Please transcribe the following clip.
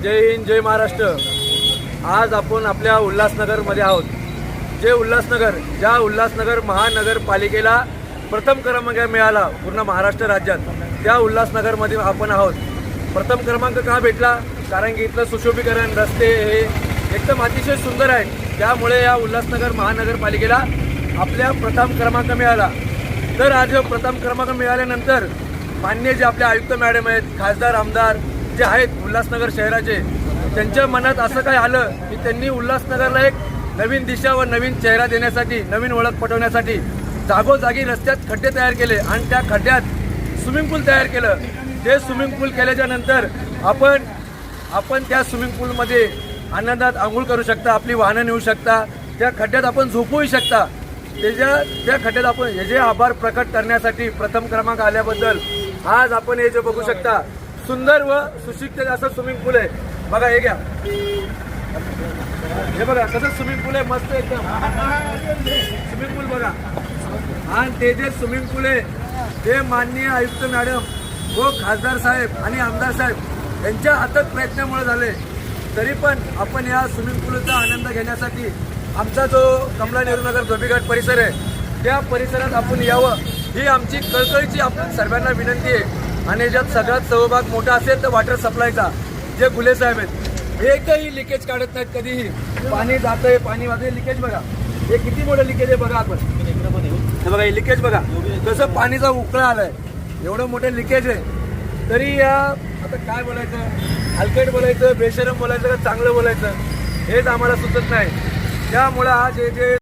जय हिंद, जय महाराष्ट्र। आज आपण आपल्या उल्हासनगरमध्ये आहोत। ज्या उल्हासनगर महानगरपालिकेला प्रथम क्रमांक मिळाला पूर्ण महाराष्ट्र राज्यात, त्या उल्हासनगरमध्ये आपण आहोत। प्रथम क्रमांक का भेटला? कारण की इथलं सुशोभीकरण, रस्ते हे एकदम अतिशय सुंदर आहेत, त्यामुळे या उल्हासनगर महानगरपालिकेला आपल्या प्रथम क्रमांक मिळाला। तर आज प्रथम क्रमांक मिळाल्यानंतर मान्य जे आपले आयुक्त मॅडम आहेत, खासदार आमदार जे आहेत उल्हासनगर शहराचे, त्यांच्या मनात असं काय आलं की त्यांनी उल्हासनगरला एक नवीन दिशा व नवीन चेहरा देण्यासाठी, नवीन ओळख पटवण्यासाठी जागोजागी रस्त्यात खड्डे तयार केले आणि त्या खड्ड्यात स्विमिंग पूल तयार केलं। ते स्विमिंग पूल केल्याच्या नंतर आपण त्या स्विमिंग पूलमध्ये आनंदात आंघोळ करू शकता, आपली वाहनं नेऊ शकता, त्या खड्ड्यात आपण झोपूही शकता। त्या खड्ड्यात आपण हे जे आभार प्रकट करण्यासाठी प्रथम क्रमांक आल्याबद्दल आज आपण हे जे बघू शकता सुंदर व सुशिक्षित असं स्विमिंग पूल आहे। बघा, हे घ्या, हे बघा कसं स्विमिंग पूल आहे, मस्त एकदम स्विमिंग पूल बघा। आणि ते जे स्विमिंग पूल आहे ते माननीय आयुक्त मॅडम व खासदार साहेब आणि आमदार साहेब यांच्या अथक प्रयत्नामुळे झाले। तरी पण आपण या स्विमिंग पूलचा आनंद घेण्यासाठी आमचा जो कमला नेहरू नगर धोबीघाट परिसर आहे त्या परिसरात आपण यावं, ही आमची कळकळीची आपण सर्वांना विनंती आहे। आणि ज्यात सगळ्यात सहभाग मोठा असेल तर वॉटर सप्लायचा, जे गुले साहेब आहेत, एकही लिकेज काढत नाहीत कधीही। पाणी जातंय, पाणी वाजतंय, लिकेज बघा, हे किती मोठं लिकेज आहे बघा। आपण हे बघा, हे लिकेज बघा कसं पाणीचा उकळा आलाय, एवढं मोठं लिकेज आहे। तरी या आता काय बोलायचं, हलकट बोलायचं, बेशरम बोलायचं का चांगलं बोलायचं हेच आम्हाला सुचत नाही। त्यामुळे आज हे जे